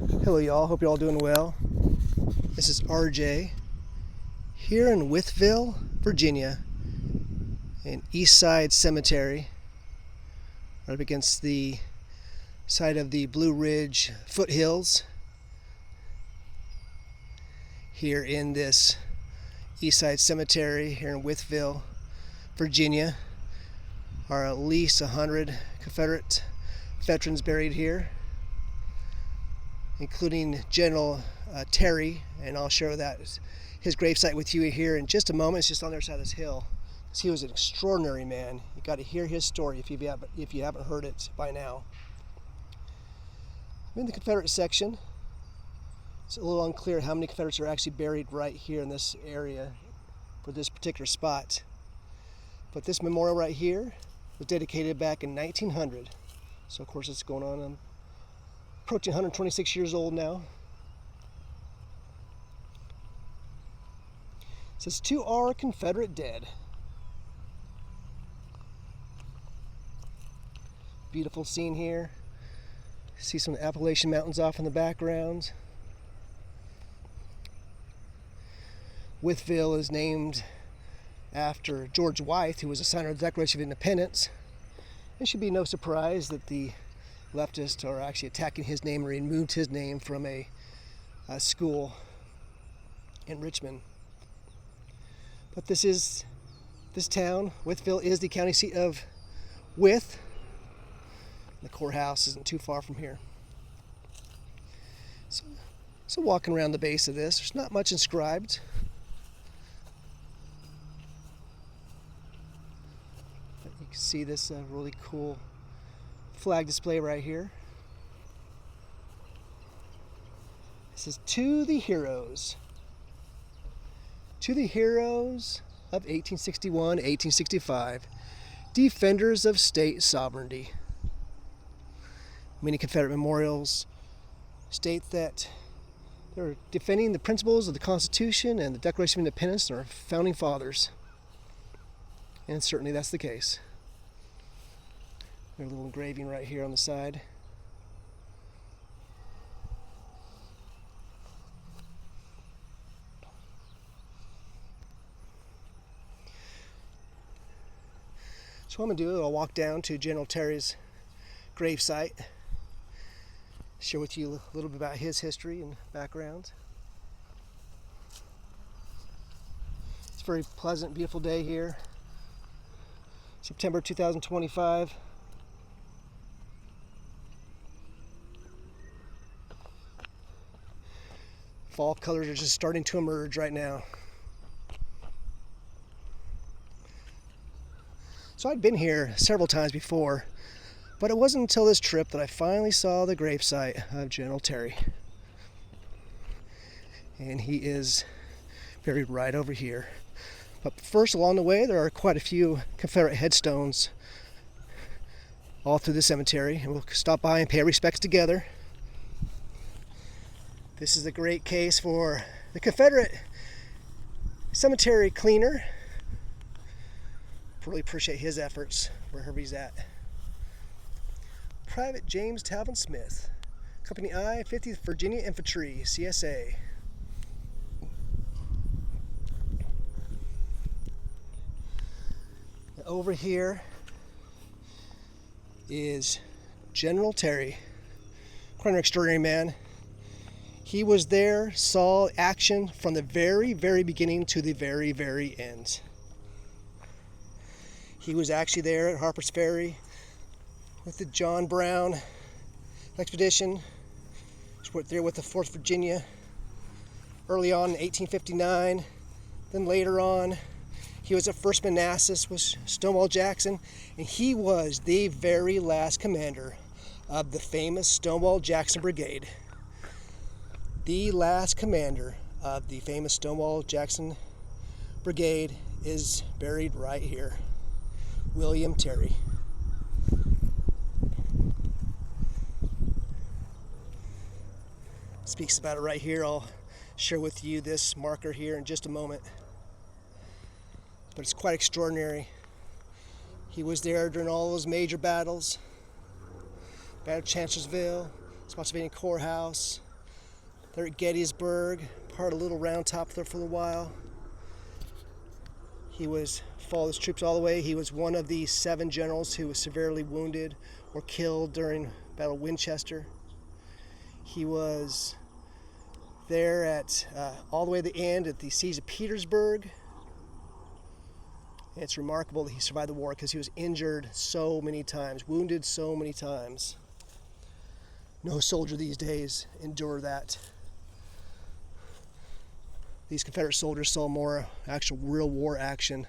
Hello y'all, hope you're all doing well. This is RJ here in Wytheville, Virginia, in East Side Cemetery, right up against the side of the Blue Ridge foothills. Here in this East Side Cemetery here in Wytheville, Virginia, are at least 100 Confederate veterans buried here, including General Terry, and I'll share his gravesite with you here in just a moment. It's just on the other side of this hill. He was an extraordinary man. You got to hear his story if you haven't heard it by now. I'm in the Confederate section. It's a little unclear how many Confederates are actually buried right here in this area for this particular spot. But this memorial right here was dedicated back in 1900. So of course it's going on. I'm approaching 126 years old now. It says, "To our Confederate dead." Beautiful scene here. See some Appalachian mountains off in the background. Wytheville is named after George Wythe, who was a signer of the Declaration of Independence. It should be no surprise that the leftists are actually attacking his name and removed his name from a school in Richmond. But this town, Wytheville, is the county seat of Wythe. The courthouse isn't too far from here. So walking around the base of this, there's not much inscribed. But you can see this really cool flag display right here. It says, "To the heroes. To the heroes of 1861, 1865, defenders of state sovereignty." Many Confederate memorials state that they're defending the principles of the Constitution and the Declaration of Independence and our founding fathers. And certainly that's the case. There's a little engraving right here on the side. So what I'm going to do, I'll walk down to General Terry's gravesite, share with you a little bit about his history and background. It's a very pleasant, beautiful day here. September 2025. Fall colors are just starting to emerge right now. So I'd been here several times before, but it wasn't until this trip that I finally saw the gravesite of General Terry. And he is buried right over here. But first, along the way, there are quite a few Confederate headstones all through the cemetery, and we'll stop by and pay our respects together. This is a great case for the Confederate cemetery cleaner. Really appreciate his efforts wherever he's at. Private James Talvin Smith, Company I, 50th Virginia Infantry, CSA. Over here is General Terry, quite an extraordinary man. He was there, saw action from the very, very beginning to the very, very end. He was actually there at Harper's Ferry with the John Brown expedition. He was there with the 4th Virginia early on in 1859. Then later on, he was at First Manassas with Stonewall Jackson, and he was the very last commander of the famous Stonewall Jackson Brigade. The last commander of the famous Stonewall Jackson Brigade is buried right here. William Terry. Speaks about it right here. I'll share with you this marker here in just a moment. But it's quite extraordinary. He was there during all those major battles. Battle of Chancellorsville, Spotsylvania Courthouse, They're at Gettysburg, part of Little Round Top there for a while. He followed his troops all the way. He was one of the 7 generals who was severely wounded or killed during Battle of Winchester. He was there at all the way to the end at the siege of Petersburg. And it's remarkable that he survived the war because he was injured so many times, wounded so many times. No soldier these days endure that. These Confederate soldiers saw more actual real war action,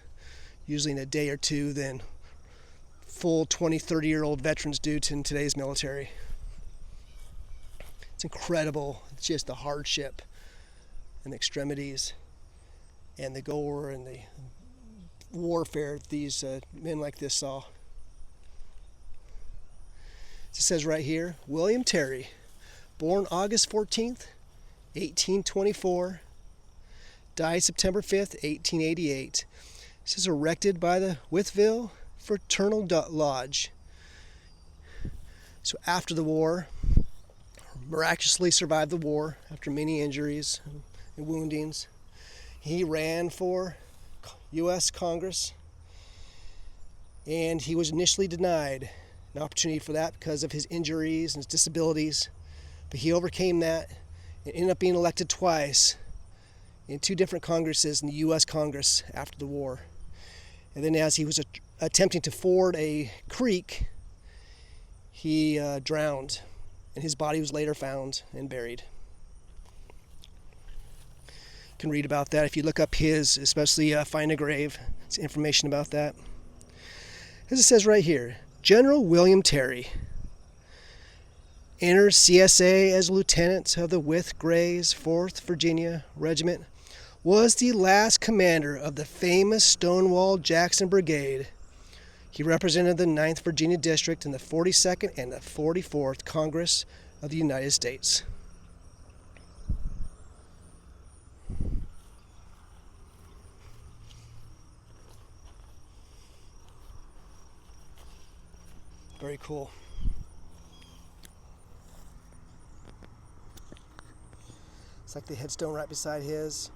usually in a day or two, than full 20, 30-year-old veterans do in today's military. It's incredible, just the hardship and the extremities and the gore and the warfare these men like this saw. It says right here, William Terry, born August 14th, 1824, died September 5th, 1888. This is erected by the Wytheville Fraternal Lodge. So after the war, miraculously survived the war after many injuries and woundings. He ran for U.S. Congress, and he was initially denied an opportunity for that because of his injuries and his disabilities. But he overcame that and ended up being elected twice in 2 different Congresses in the U.S. Congress after the war. And then as he was attempting to ford a creek, he drowned, and his body was later found and buried. You can read about that if you look up his, especially Find a Grave. It's information about that. As it says right here, General William Terry enters CSA as lieutenant of the Wythe-Grayson 4th Virginia Regiment, was the last commander of the famous Stonewall Jackson Brigade. He represented the 9th Virginia District in the 42nd and the 44th Congress of the United States. Very cool. It's like the headstone right beside his.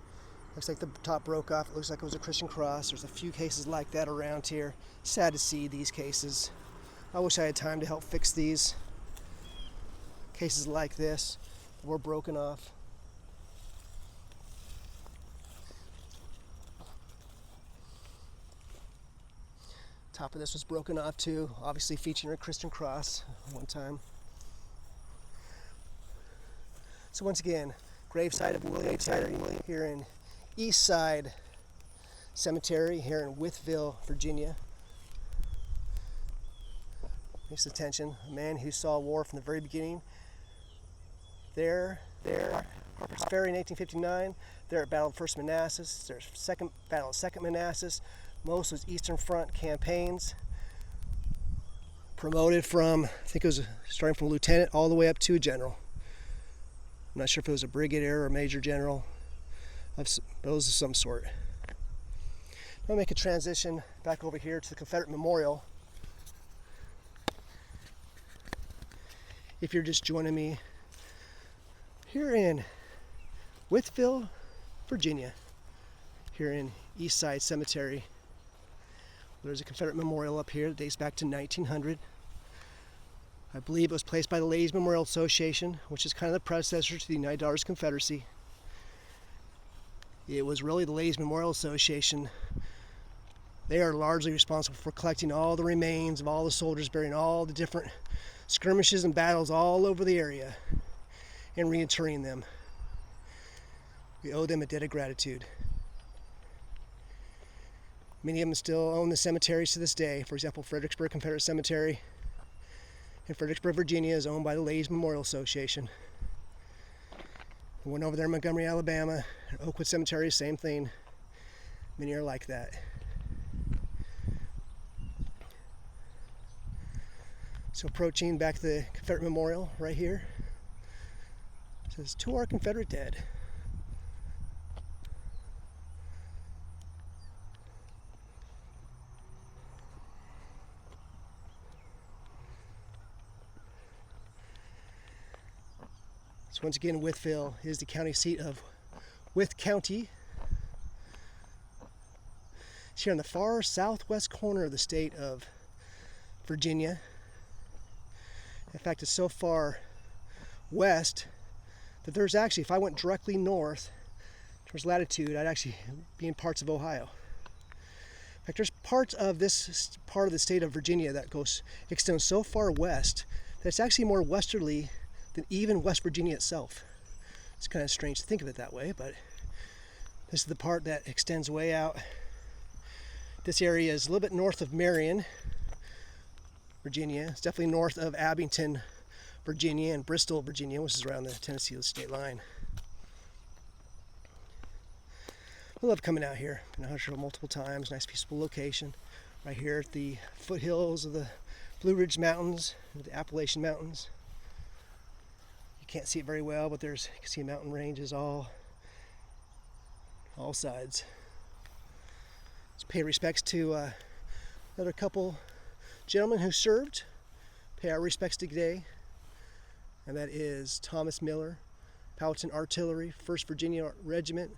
Looks like the top broke off. It looks like it was a Christian cross. There's a few cases like that around here. Sad to see these cases. I wish I had time to help fix these. Cases like this were broken off. Top of this was broken off too, obviously featuring a Christian cross one time. So once again, gravesite of William Terry here in East Side Cemetery here in Wytheville, Virginia. Makes attention. A man who saw war from the very beginning. There, Harper's Ferry in 1859. There at Battle of First Manassas. There's second Battle of Second Manassas. Most was Eastern Front campaigns. Promoted from, I think it was starting from lieutenant all the way up to a general. I'm not sure if it was a brigadier or a major general. Those of some sort. I'll make a transition back over here to the Confederate Memorial. If you're just joining me here in Wytheville, Virginia, here in East Side Cemetery. There's a Confederate memorial up here that dates back to 1900. I believe it was placed by the Ladies Memorial Association, which is kind of the predecessor to the United Daughters Confederacy. It was really the Ladies Memorial Association. They are largely responsible for collecting all the remains of all the soldiers buried in all the different skirmishes and battles all over the area and reinterring them. We owe them a debt of gratitude. Many of them still own the cemeteries to this day. For example, Fredericksburg Confederate Cemetery in Fredericksburg, Virginia is owned by the Ladies Memorial Association. The one over there in Montgomery, Alabama, Oakwood Cemetery, same thing. Many are like that. So approaching back to the Confederate Memorial right here. It says, "To our Confederate dead." So once again, Wytheville is the county seat of Wythe County. It's here in the far southwest corner of the state of Virginia. In fact, it's so far west that there's actually, if I went directly north towards latitude, I'd actually be in parts of Ohio. In fact, there's parts of this part of the state of Virginia that extends so far west that it's actually more westerly than even West Virginia itself. It's kind of strange to think of it that way, but this is the part that extends way out. This area is a little bit north of Marion, Virginia. It's definitely north of Abington, Virginia, and Bristol, Virginia, which is around the Tennessee state line. I love coming out here. Been out here multiple times. Nice, peaceful location. Right here at the foothills of the Blue Ridge Mountains, the Appalachian Mountains. You can't see it very well, but you can see mountain ranges all sides. Let's pay respects to another couple gentlemen who served. Pay our respects today, and that is Thomas Miller, Powhatan Artillery, 1st Virginia Regiment.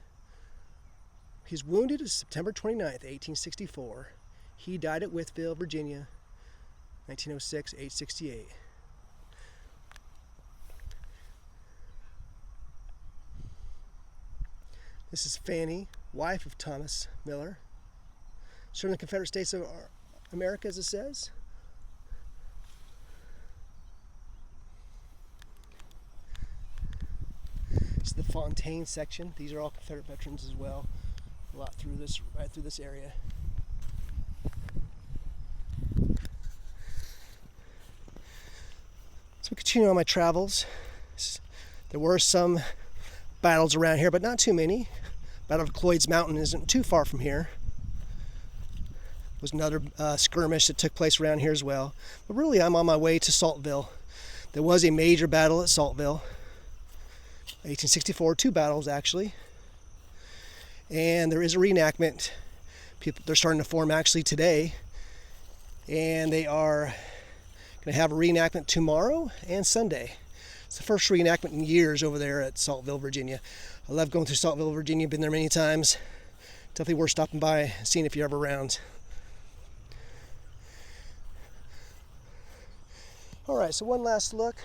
He's wounded September 29th, 1864. He died at Wytheville, Virginia, 1906, age 68. This is Fanny, wife of Thomas Miller. Served in the Confederate States of America, as it says. This is the Fontaine section. These are all Confederate veterans as well. A lot through this, right through this area. So we continue on my travels. There were some battles around here, but not too many. Battle of Cloyd's Mountain isn't too far from here. There was another skirmish that took place around here as well. But really, I'm on my way to Saltville. There was a major battle at Saltville. 1864, 2 battles actually. And there is a reenactment. They're starting to form actually today. And they are going to have a reenactment tomorrow and Sunday. It's the first reenactment in years over there at Saltville, Virginia. I love going through Saltville, Virginia. Been there many times. Definitely worth stopping by, seeing if you're ever around. All right, so one last look.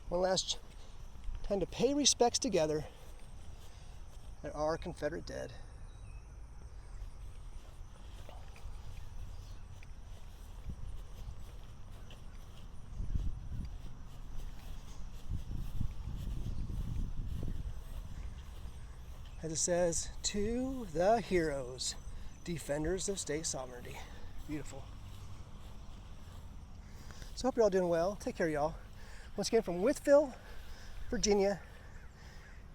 One last time to pay respects together at our Confederate dead. As it says, to the heroes, defenders of state sovereignty. Beautiful. So I hope you're all doing well. Take care, y'all. Once again, from Wytheville, Virginia,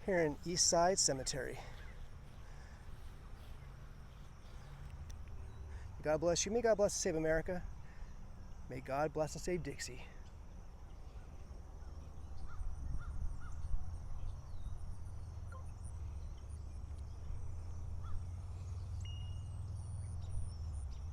here in East Side Cemetery. God bless you. May God bless and save America. May God bless and save Dixie.